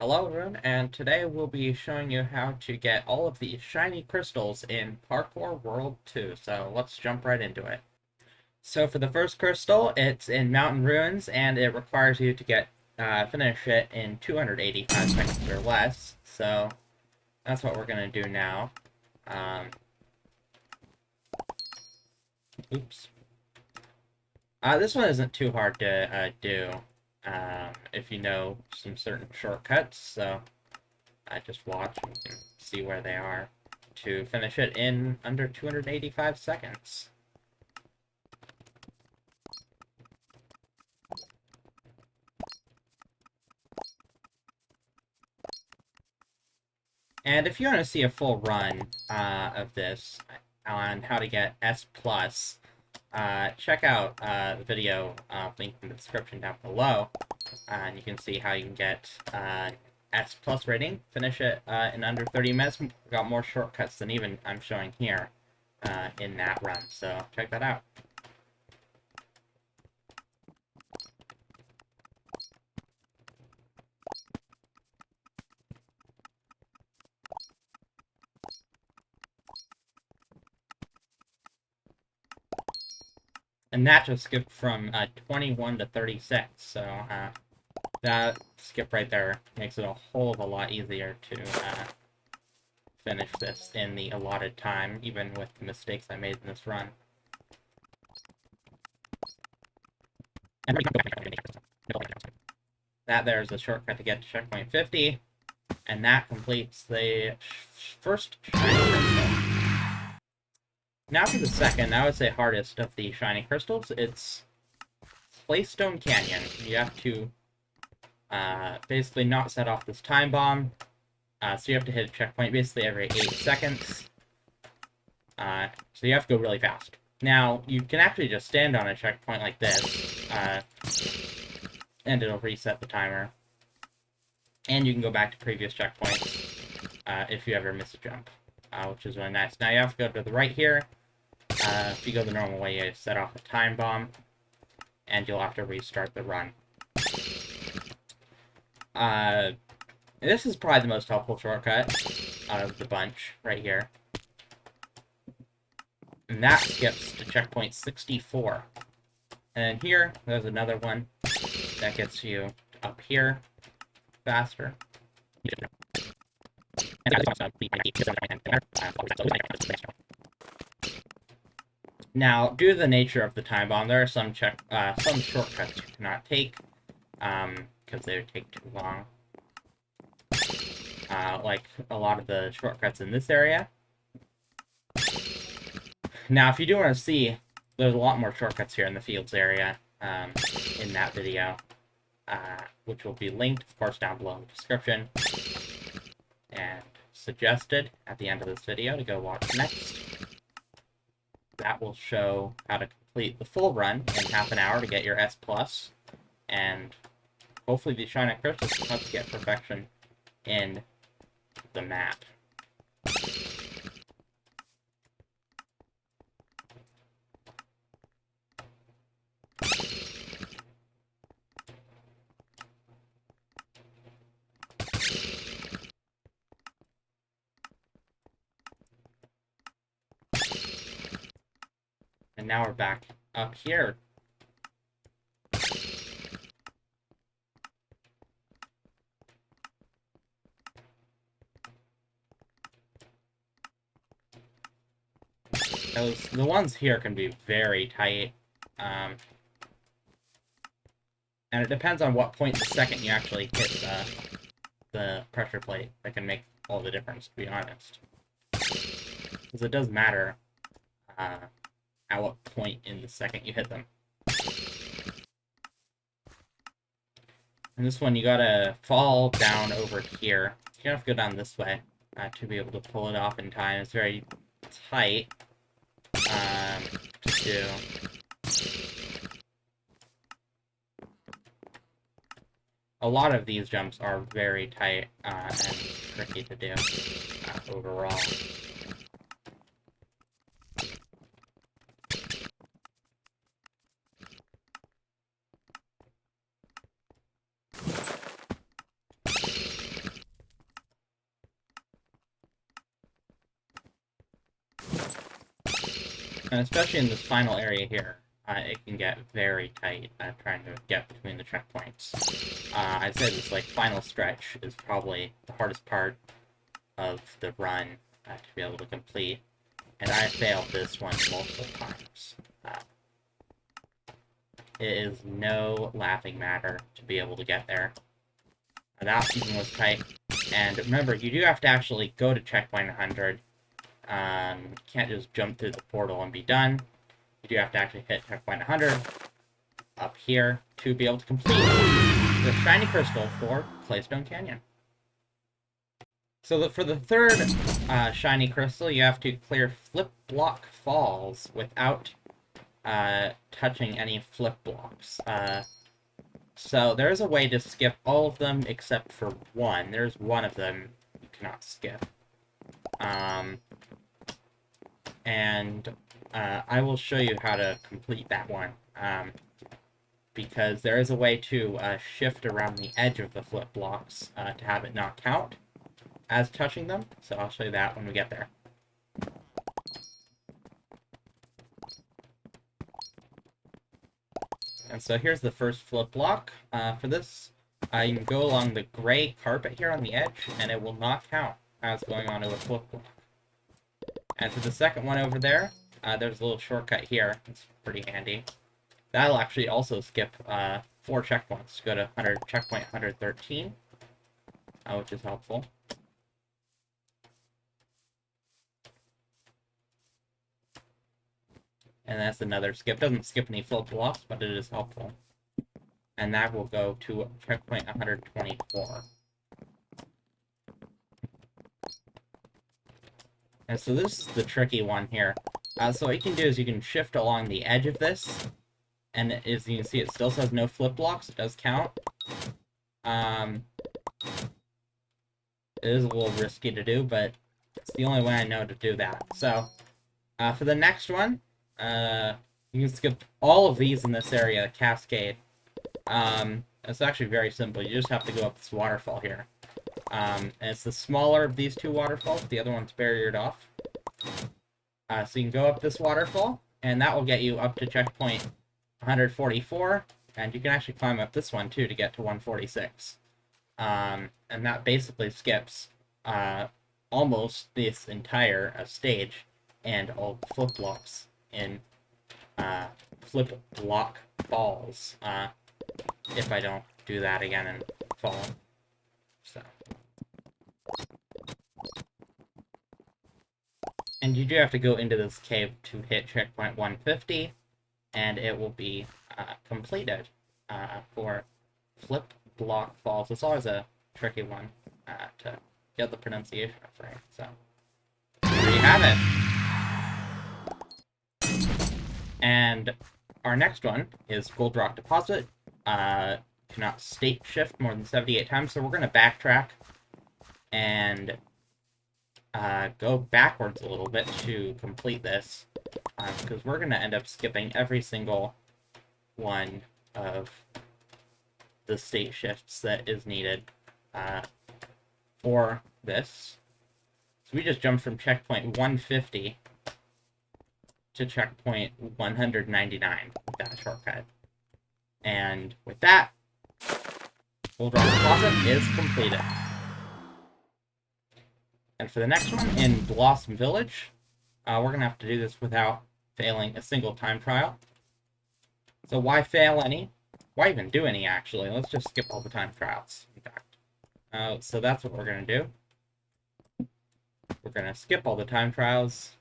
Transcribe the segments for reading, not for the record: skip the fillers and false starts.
Hello everyone, and today we'll be showing you how to get all of the shiny crystals in Parkour World 2, so let's jump right into it. So for the first crystal, it's in Mountain Ruins, and it requires you to finish it in 285 seconds or less, so that's what we're going to do now. Oops. This one isn't too hard to do if you know some certain shortcuts, so just watch and you can see where they are to finish it in under 285 seconds. And if you want to see a full run of this on how to get S+, check out the video linked in the description down below, and you can see how you can get S+ rating, finish it in under 30 minutes. We've got more shortcuts than even I'm showing here in that run, so check that out. And that just skipped from 21 to 36, so that skip right there makes it a whole of a lot easier to finish this in the allotted time, even with the mistakes I made in this run. That there's a shortcut to get to checkpoint 50, and that completes the first shiny crystal. Now for the second, I would say hardest of the shiny crystals, it's Claystone Canyon. You have to basically not set off this time bomb, so you have to hit a checkpoint basically every 8 seconds. So you have to go really fast. Now, you can actually just stand on a checkpoint like this, and it'll reset the timer. And you can go back to previous checkpoints if you ever miss a jump, which is really nice. Now you have to go to the right here. If you go the normal way, you set off a time bomb, and you'll have to restart the run. This is probably the most helpful shortcut out of the bunch right here. And that skips to checkpoint 64. And here, there's another one that gets you up here faster. Now, due to the nature of the time bomb, there are some shortcuts you cannot take, because they would take too long. Like a lot of the shortcuts in this area. Now, if you do want to see, there's a lot more shortcuts here in the fields area in that video, which will be linked, of course, down below in the description, and suggested at the end of this video to go watch next. That will show how to complete the full run in half an hour to get your S+, and hopefully the shiny crystals will help you get perfection in the map. And now we're back up here. The ones here can be very tight. And it depends on what point in the second you actually hit the pressure plate that can make all the difference, to be honest. Because it does matter at what point in the second you hit them. And this one, you gotta fall down over here. You have to go down this way to be able to pull it off in time. It's very tight to do. A lot of these jumps are very tight and tricky to do overall. And especially in this final area here, it can get very tight trying to get between the checkpoints. I'd say this like final stretch is probably the hardest part of the run to be able to complete, and I failed this one multiple times. It is no laughing matter to be able to get there. That season was tight, and remember, you do have to actually go to checkpoint 100. You can't just jump through the portal and be done. You do have to actually hit checkpoint 100 up here to be able to complete the shiny crystal for Claystone Canyon. So for the third shiny crystal, you have to clear Flipblock Falls without touching any flip blocks. So there's a way to skip all of them except for one. There's one of them you cannot skip. And I will show you how to complete that one. Because there is a way to shift around the edge of the flip blocks to have it not count as touching them. So I'll show you that when we get there. And so here's the first flip block. For this, you can go along the gray carpet here on the edge, and it will not count as going onto a flip block. And for the second one over there, there's a little shortcut here. It's pretty handy. That'll actually also skip 4 checkpoints to go to checkpoint 113, which is helpful. And that's another skip. Doesn't skip any flip blocks, but it is helpful. And that will go to checkpoint 124. And so this is the tricky one here. So what you can do is you can shift along the edge of this, and as you can see, it still says no flip blocks. It does count. It is a little risky to do, but it's the only way I know to do that. So for the next one, you can skip all of these in this area, cascade. It's actually very simple. You just have to go up this waterfall here. And it's the smaller of these 2 waterfalls. The other one's barriered off. So you can go up this waterfall, and that will get you up to checkpoint 144. And you can actually climb up this one, too, to get to 146. And that basically skips almost this entire stage and all the flip blocks in Flipblock Falls, if I don't do that again and fall. So. And you do have to go into this cave to hit checkpoint 150, and it will be completed for Flipblock Falls. It's always a tricky one to get the pronunciation right, so there you have it. And our next one is Goldrock Deposit. Cannot state shift more than 78 times, so we're going to backtrack and go backwards a little bit to complete this, because we're going to end up skipping every single one of the state shifts that is needed for this. So we just jumped from checkpoint 150 to checkpoint 199 with that shortcut. And with that, Goldrock Deposit is completed. And for the next one, in Blossom Village, we're going to have to do this without failing a single time trial. So why fail any? Why even do any, actually? Let's just skip all the time trials, in fact. So that's what we're going to do. We're going to skip all the time trials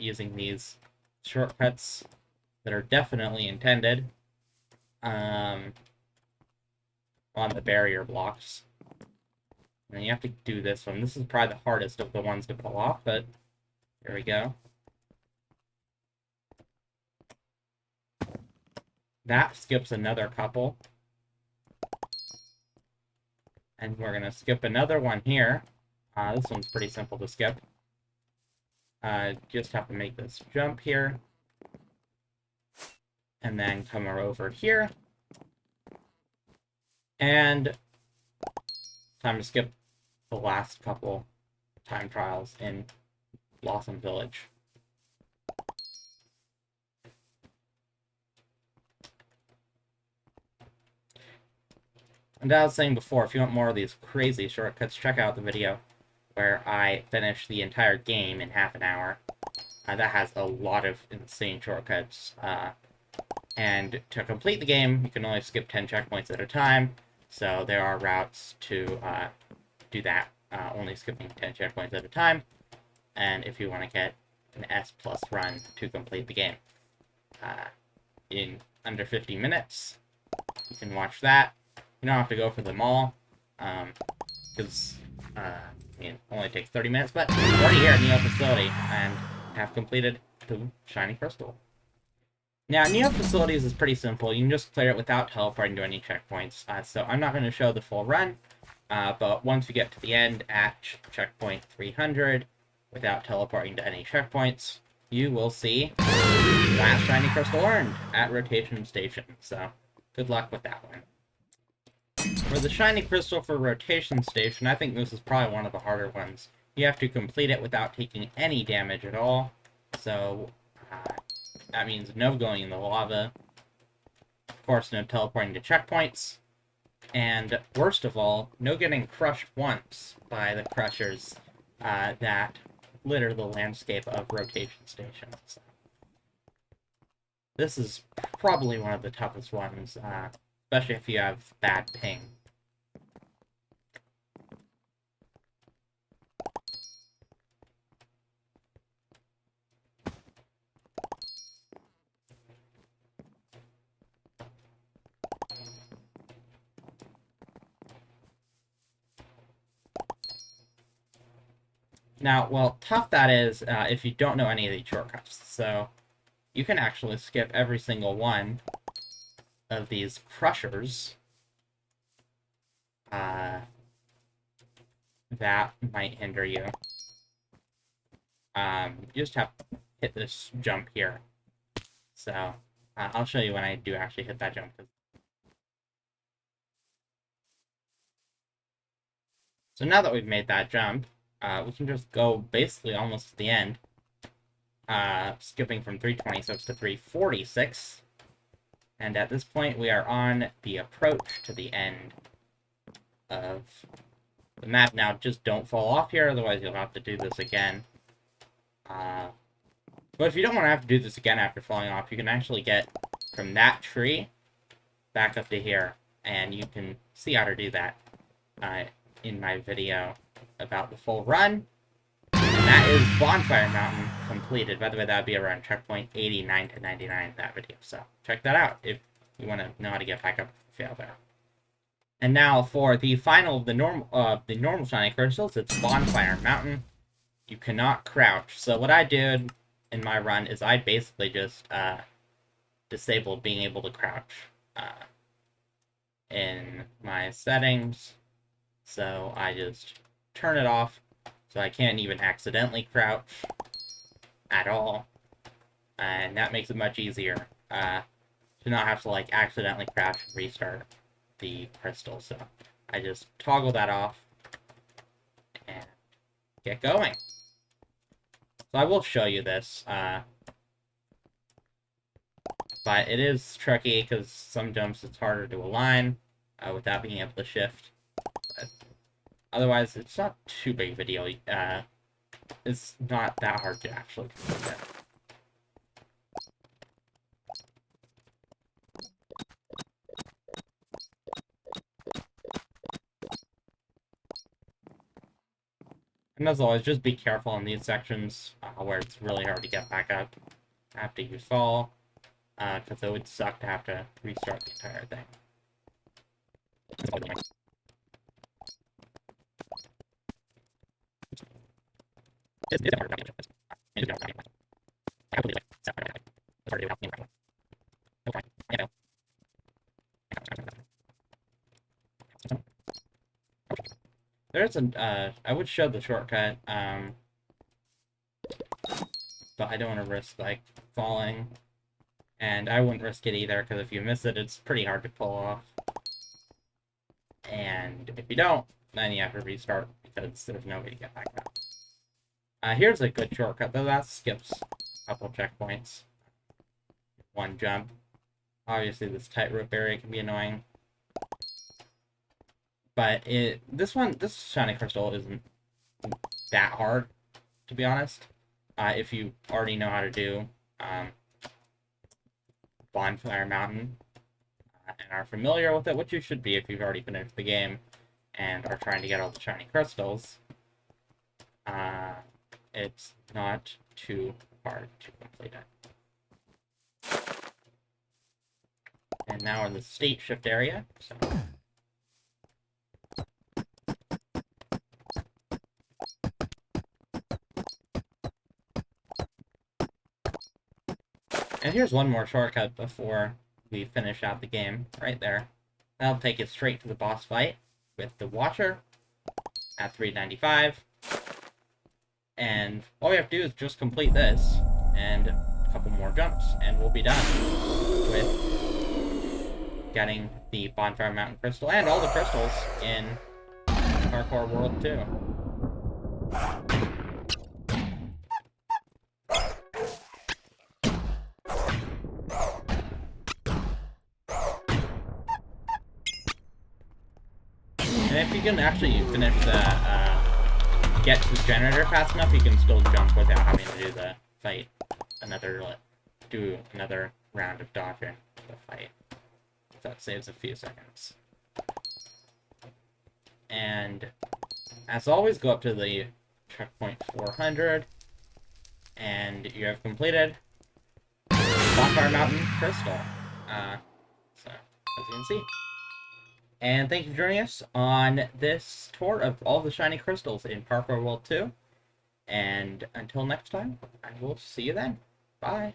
using these shortcuts that are definitely intended on the barrier blocks. And you have to do this one. This is probably the hardest of the ones to pull off, but here we go. That skips another couple. And we're going to skip another one here. This one's pretty simple to skip. Just have to make this jump here. And then come over here. And time to skip the last couple time trials in Blossom Village. And as I was saying before, if you want more of these crazy shortcuts, check out the video where I finished the entire game in half an hour. That has a lot of insane shortcuts. And to complete the game, you can only skip 10 checkpoints at a time. So there are routes to do that, only skipping 10 checkpoints at a time. And if you want to get an S+ run to complete the game in under 50 minutes, you can watch that. You don't have to go for them all, because it only takes 30 minutes, but we're already here at Neo Facility and have completed the Shiny Crystal. Now, Neo Facilities is pretty simple. You can just clear it without teleporting to any checkpoints, so I'm not going to show the full run, but once you get to the end at checkpoint 300, without teleporting to any checkpoints, you will see last Shiny Crystal earned at Rotation Station, so good luck with that one. For the Shiny Crystal for Rotation Station, I think this is probably one of the harder ones. You have to complete it without taking any damage at all, so that means no going in the lava, of course no teleporting to checkpoints, and worst of all, no getting crushed once by the crushers that litter the landscape of Rotation Stations. This is probably one of the toughest ones, especially if you have bad ping. Now, well, tough that is if you don't know any of these shortcuts. So you can actually skip every single one of these crushers that might hinder you. You just have to hit this jump here. So I'll show you when I do actually hit that jump. So now that we've made that jump, we can just go basically almost to the end, skipping from 326 to 346. And at this point, we are on the approach to the end of the map. Now, just don't fall off here, otherwise you'll have to do this again. But if you don't want to have to do this again after falling off, you can actually get from that tree back up to here, and you can see how to do that in my video about the full run. And that is Bonfire Mountain completed. By the way, that would be around checkpoint 89 to 99 that video. So check that out if you want to know how to get back up if you fail there. And now for the final of the normal Shiny Crystals, it's Bonfire Mountain. You cannot crouch. So what I did in my run is I basically just disabled being able to crouch in my settings. So I just turn it off, so I can't even accidentally crouch at all. And that makes it much easier to not have to like accidentally crash and restart the crystal. So I just toggle that off and get going. So I will show you this, but it is tricky because some jumps it's harder to align without being able to shift. But otherwise, it's not too big of a deal. It's not that hard to actually complete it. And as always, just be careful in these sections where it's really hard to get back up after you fall, because it would suck to have to restart the entire thing. There's a, I would show the shortcut, but I don't want to risk, like, falling. And I wouldn't risk it either, because if you miss it, it's pretty hard to pull off. And if you don't, then you have to restart, because there's no way to get back up. Here's a good shortcut, though. That skips a couple checkpoints. One jump. Obviously, this tightrope area can be annoying. But this shiny crystal isn't that hard, to be honest. If you already know how to do Bonfire Mountain and are familiar with it, which you should be if you've already finished the game and are trying to get all the shiny crystals, it's not too hard to complete it. And now in the state shift area, so... And here's one more shortcut before we finish out the game, right there. That'll take you straight to the boss fight with the Watcher at 395. And all we have to do is just complete this, and a couple more jumps, and we'll be done with getting the Bonfire Mountain Crystal, and all the crystals in Parkour World 2. And if you can actually finish the, get to the generator fast enough, you can still jump without having to do the fight. Do another round of dodging the fight. That saves a few seconds. And, as always, go up to the checkpoint 400, and you have completed Bonfire Mountain Crystal. So, as you can see. And thank you for joining us on this tour of all the shiny crystals in Parkour World 2. And until next time, I will see you then. Bye.